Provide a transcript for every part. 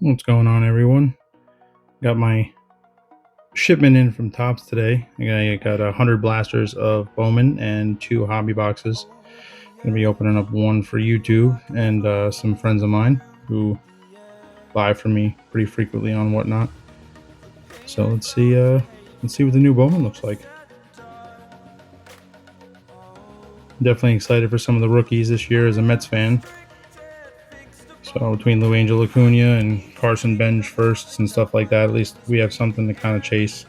What's going on, everyone? Got my shipment in from Tops today. I got 100 blasters of Bowman and 2 hobby boxes. Gonna be opening up one for YouTube and some friends of mine who buy from me pretty frequently on Whatnot. So let's see what the new Bowman looks like. Definitely excited for some of the rookies this year as a Mets fan. So between Lou Angel Acuna and Carson Bench firsts and stuff like that, at least we have something to kind of chase.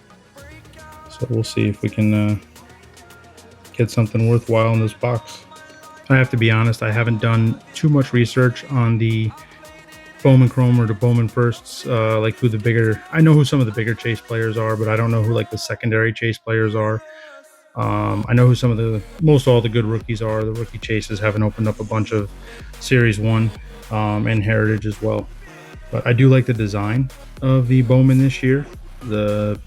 So we'll see if we can get something worthwhile in this box. I have to be honest, I haven't done too much research on the Bowman Chrome or the Bowman firsts, like who the bigger, I know who some of the bigger chase players are, but I don't know who like the secondary chase players are. I know who some of most all the good rookies are. The rookie chases haven't opened up a bunch of Series 1 and Heritage as well. But I do like the design of the Bowman this year. The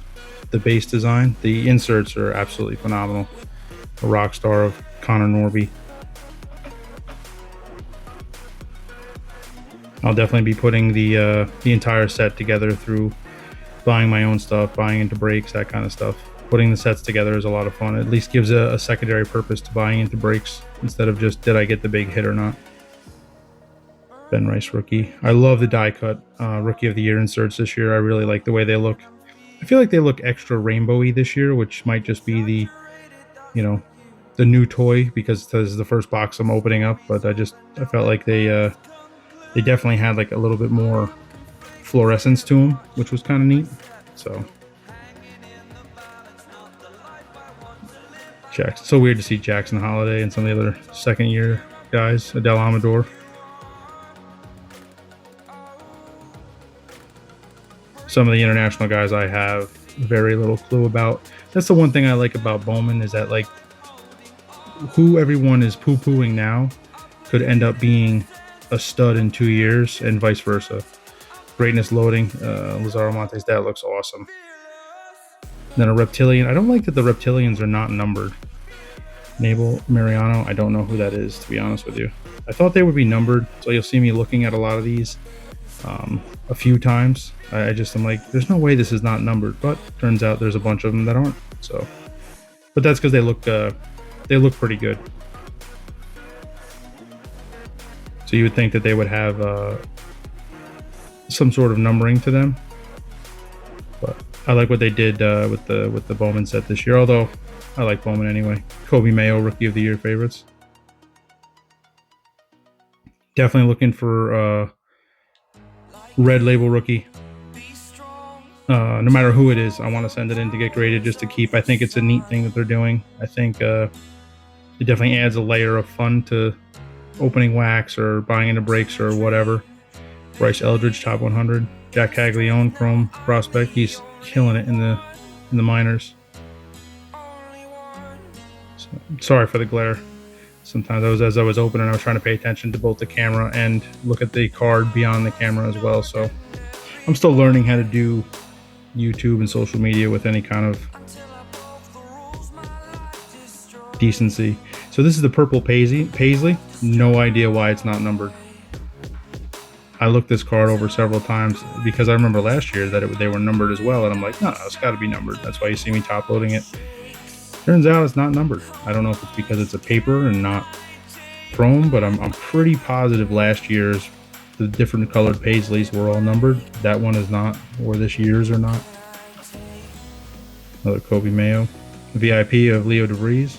base design, the inserts are absolutely phenomenal. A rock star of Connor Norby. I'll definitely be putting the entire set together through buying my own stuff, buying into breaks, that kind of stuff. Putting the sets together is a lot of fun. It at least gives a secondary purpose to buying into breaks instead of just did I get the big hit or not. Ben Rice rookie. I love the die cut rookie of the year inserts this year. I really like the way they look. I feel like they look extra rainbowy this year, which might just be the new toy because this is the first box I'm opening up. But I felt like they definitely had like a little bit more fluorescence to them, which was kind of neat. So Jackson, so weird to see Jackson Holiday and some of the other second year guys. Adele Amador. Some of the international guys I have very little clue about. That's the one thing I like about Bowman is that like who everyone is poo-pooing now could end up being a stud in 2 years and vice versa. Greatness loading. Lazaro Montes, that looks awesome. Then a reptilian. I don't like that the reptilians are not numbered. Nabel Mariano, I don't know who that is, to be honest with you. I thought they would be numbered, so you'll see me looking at a lot of these a few times. I'm like, there's no way this is not numbered, but turns out there's a bunch of them that aren't. So, but that's because they look pretty good. So you would think that they would have some sort of numbering to them, but I like what they did with the Bowman set this year. Although I like Bowman anyway. Kobe Mayo, rookie of the year favorites. Definitely looking for red label rookie. No matter who it is, I want to send it in to get graded just to keep. I think it's a neat thing that they're doing. I think it definitely adds a layer of fun to opening wax or buying into breaks or whatever. Bryce Eldridge, top 100. Jack Caglione, Chrome prospect. He's killing it in the minors. So, sorry for the glare. Sometimes as I was opening, I was trying to pay attention to both the camera and look at the card beyond the camera as well. So I'm still learning how to do YouTube and social media with any kind of decency. So this is the purple Paisley. No idea why it's not numbered. I looked this card over several times because I remember last year that they were numbered as well, and I'm like, no, it's got to be numbered. That's why you see me top loading it. Turns out it's not numbered. I don't know if it's because it's a paper and not chrome, but I'm pretty positive last year's the different colored Paisleys were all numbered. That one is not, or this year's are not. Another Kobe Mayo. VIP of Leo DeVries.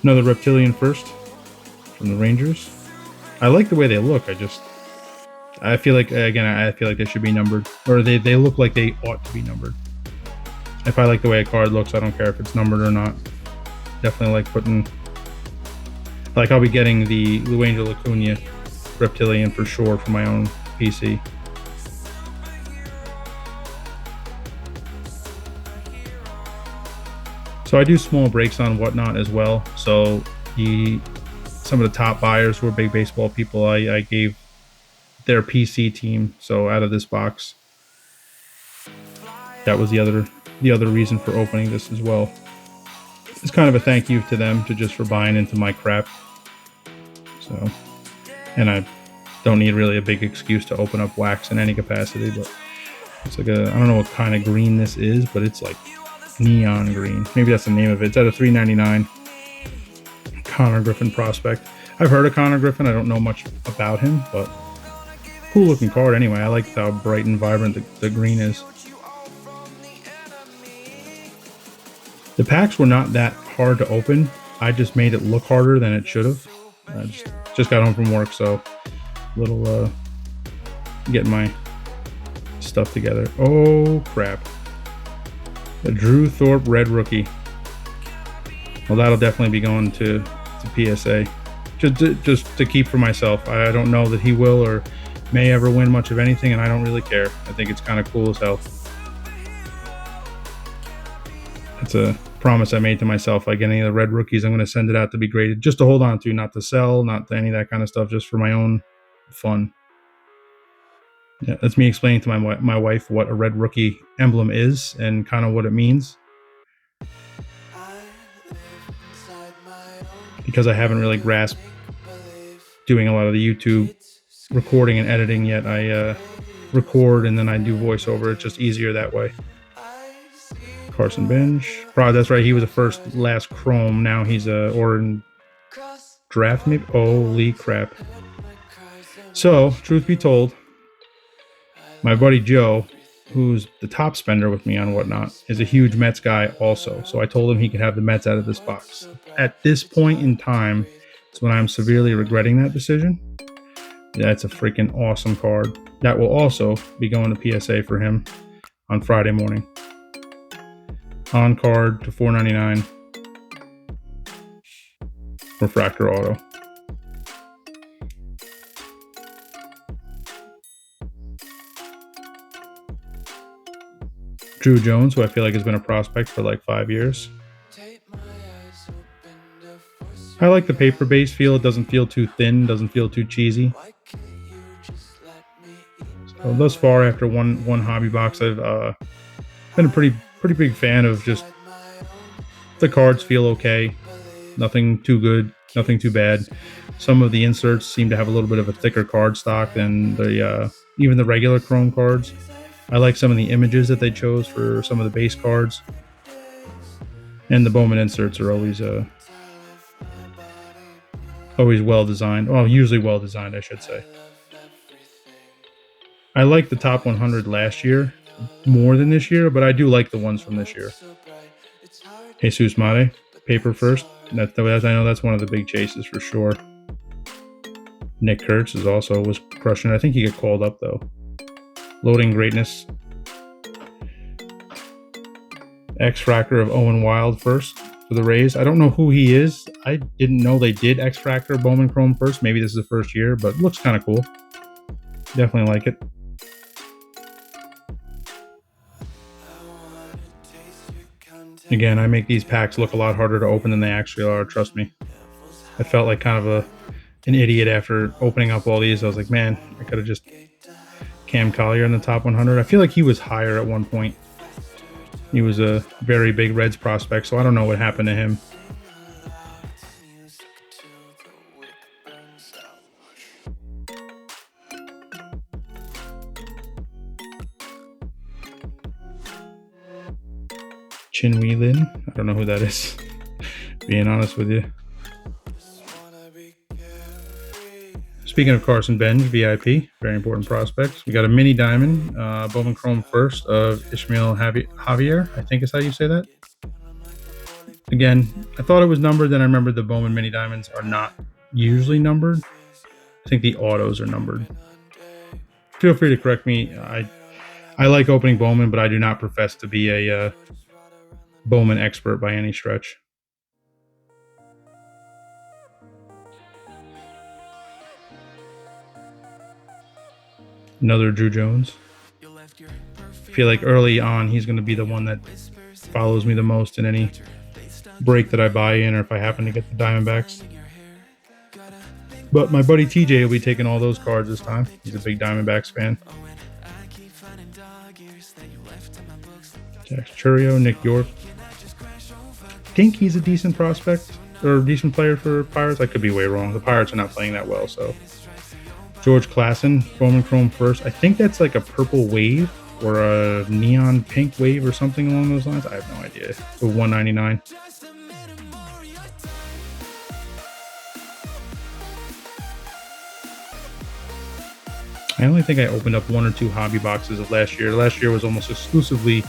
Another Reptilian first from the Rangers. I like the way they look. I feel like they should be numbered, or they look like they ought to be numbered. If I like the way a card looks, I don't care if it's numbered or not. Definitely like I'll be getting the Lou Angel Acuna Reptilian for sure for my own PC. So I do small breaks on Whatnot as well. So some of the top buyers who are big baseball people, I gave their PC team. So out of this box, that was the other reason for opening this as well. it's kind of a thank you to them to just for buying into my crap. So, and I don't need really a big excuse to open up wax in any capacity, but it's like a, I don't know what kind of green this is, but it's like neon green. Maybe that's the name of it. It's at a $3.99 Connor Griffin prospect. I've heard of Connor Griffin. I don't know much about him, but cool looking card anyway. I like how bright and vibrant the green is. The packs were not that hard to open. I just made it look harder than it should have. I just got home from work, so little getting my stuff together. Oh crap! The Drew Thorpe red rookie. Well, that'll definitely be going to PSA. Just to keep for myself. I don't know that he will or may ever win much of anything, and I don't really care. I think it's kind of cool as hell. It's a promise I made to myself. Like any of the red rookies, I'm going to send it out to be graded, just to hold on to, not to sell, not to any of that kind of stuff, just for my own fun. Yeah, that's me explaining to my wife what a red rookie emblem is and kind of what it means. Because I haven't really grasped doing a lot of the YouTube recording and editing yet. I record and then I do voiceover. It's just easier that way. Carson Bench. That's right. He was the last Chrome. Now he's a Oregon draft maybe. Holy crap. So, truth be told, my buddy Joe, who's the top spender with me on Whatnot, is a huge Mets guy also. So I told him he could have the Mets out of this box. At this point in time, it's when I'm severely regretting that decision. That's a freaking awesome card. That will also be going to PSA for him on Friday morning. On card to $4.99. Refractor auto. Drew Jones, who I feel like has been a prospect for like 5 years. I like the paper-based feel. It doesn't feel too thin, doesn't feel too cheesy. So thus far, after one hobby box, I've been a pretty big fan of just the cards feel okay. Nothing too good, nothing too bad. Some of the inserts seem to have a little bit of a thicker card stock than the even the regular Chrome cards. I like some of the images that they chose for some of the base cards. And the Bowman inserts are always well designed. Well, usually well designed, I should say. I like the top 100 last year more than this year, but I do like the ones from this year. Jesus Mate, paper first. I know that's one of the big chases for sure. Nick Kurtz was crushing it. I think he got called up though. Loading greatness. X-Fractor of Owen Wild first for the Rays. I don't know who he is. I didn't know they did X-Fractor Bowman Chrome first. Maybe this is the first year, but looks kind of cool. Definitely like it. Again, I make these packs look a lot harder to open than they actually are, trust me. I felt like kind of an idiot after opening up all these. I was like, man, I could have just Cam Collier in the top 100. I feel like he was higher at one point. He was a very big Reds prospect, so I don't know what happened to him. Chin Wee Lin. I don't know who that is, being honest with you. Speaking of Carson Bench, VIP, very important prospects. We got a mini diamond, Bowman Chrome first of Ishmael Javier, I think is how you say that. Again, I thought it was numbered, then I remembered the Bowman mini diamonds are not usually numbered. I think the autos are numbered. Feel free to correct me. I like opening Bowman, but I do not profess to be a Bowman expert by any stretch. Another Drew Jones. I feel like early on he's going to be the one that follows me the most in any break that I buy in, or if I happen to get the Diamondbacks. But my buddy TJ will be taking all those cards this time. He's a big Diamondbacks fan. Jax Churio, Nick York, think he's a decent prospect or a decent player for Pirates. I could be way wrong. The Pirates are not playing that well, so. George Klassen, Bowman Chrome first. I think that's like a purple wave or a neon pink wave or something along those lines. I have no idea. So 199. I only think I opened up 1 or 2 hobby boxes of last year. Last year was almost exclusively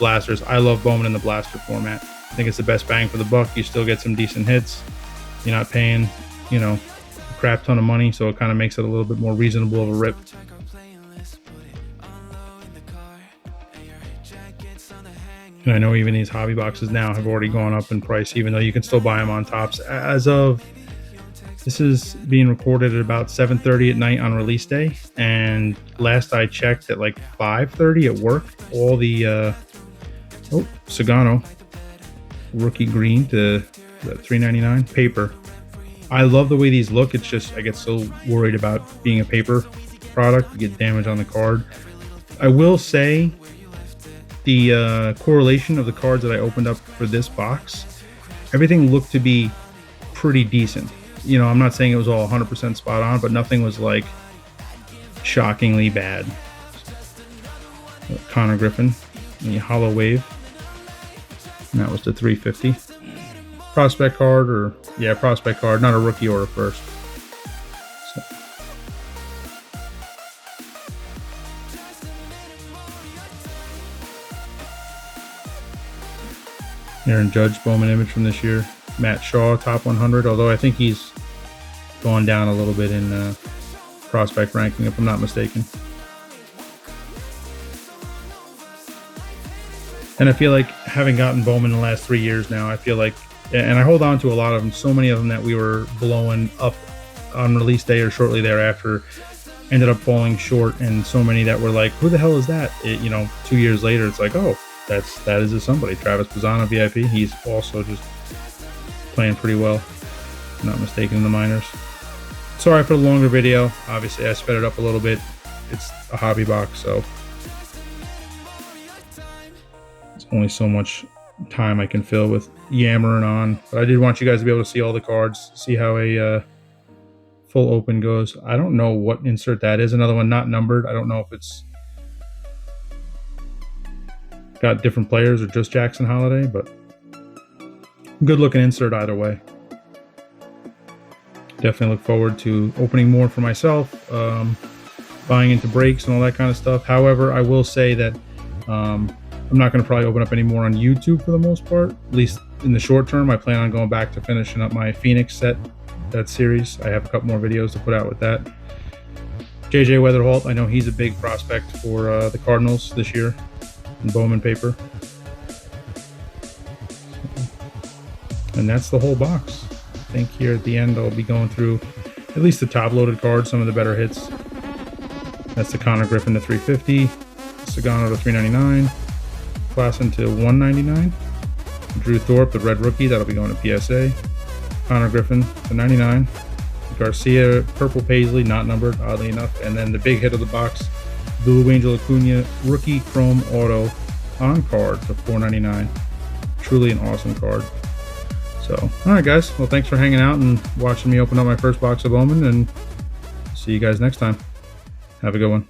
blasters. I love Bowman in the blaster format. I think it's the best bang for the buck. You still get some decent hits. You're not paying, you know, a crap ton of money, so it kind of makes it a little bit more reasonable of a rip. And I know even these hobby boxes now have already gone up in price, even though you can still buy them on tops. As of, this is being recorded at about 7:30 at night on release day, and last I checked at like 5:30 at work, all the Sagano rookie green to $3.99 paper. I love the way these look. It's just I get so worried about being a paper product. You get damage on the card. I will say the correlation of the cards that I opened up for this box, everything looked to be pretty decent. You know, I'm not saying it was all 100% spot on, but nothing was like shockingly bad. Connor Griffin, the Hollow Wave, and that was the 350. Prospect card, or yeah, prospect card, not a rookie or a first. So. Aaron Judge Bowman image from this year. Matt Shaw top 100, although I think he's gone down a little bit in prospect ranking, if I'm not mistaken. And I feel like having gotten Bowman in the last 3 years now, I feel like, and I hold on to a lot of them, so many of them that we were blowing up on release day or shortly thereafter ended up falling short, and so many that were like, who the hell is that? You know, 2 years later, it's like, oh, that is a somebody. Travis Pisano, VIP. He's also just playing pretty well, if I'm not mistaken, in the minors. Sorry for the longer video. Obviously, I sped it up a little bit. It's a hobby box, so it's only so much time I can fill with yammering on. But I did want you guys to be able to see all the cards, see how a full open goes. I don't know what insert that is. Another one not numbered. I don't know if it's got different players or just Jackson Holiday, but good looking insert either way. Definitely look forward to opening more for myself, buying into breaks and all that kind of stuff. However, I will say that I'm not going to probably open up any more on YouTube for the most part, at least in the short term. I plan on going back to finishing up my Phoenix set, that series. I have a couple more videos to put out with that. JJ Weatherholt, I know he's a big prospect for the Cardinals this year in Bowman paper. And that's the whole box. I think here at the end I'll be going through at least the top loaded cards, some of the better hits. That's the Connor Griffin to 350, Sagano to 399, Klassen to 199, Drew Thorpe, the red rookie, that'll be going to PSA, Connor Griffin to 99, Garcia, purple paisley, not numbered, oddly enough, and then the big hit of the box, the Blue Angel Acuna rookie chrome auto on card to 499. Truly an awesome card. So, all right, guys. Well, thanks for hanging out and watching me open up my first box of Bowman, and see you guys next time. Have a good one.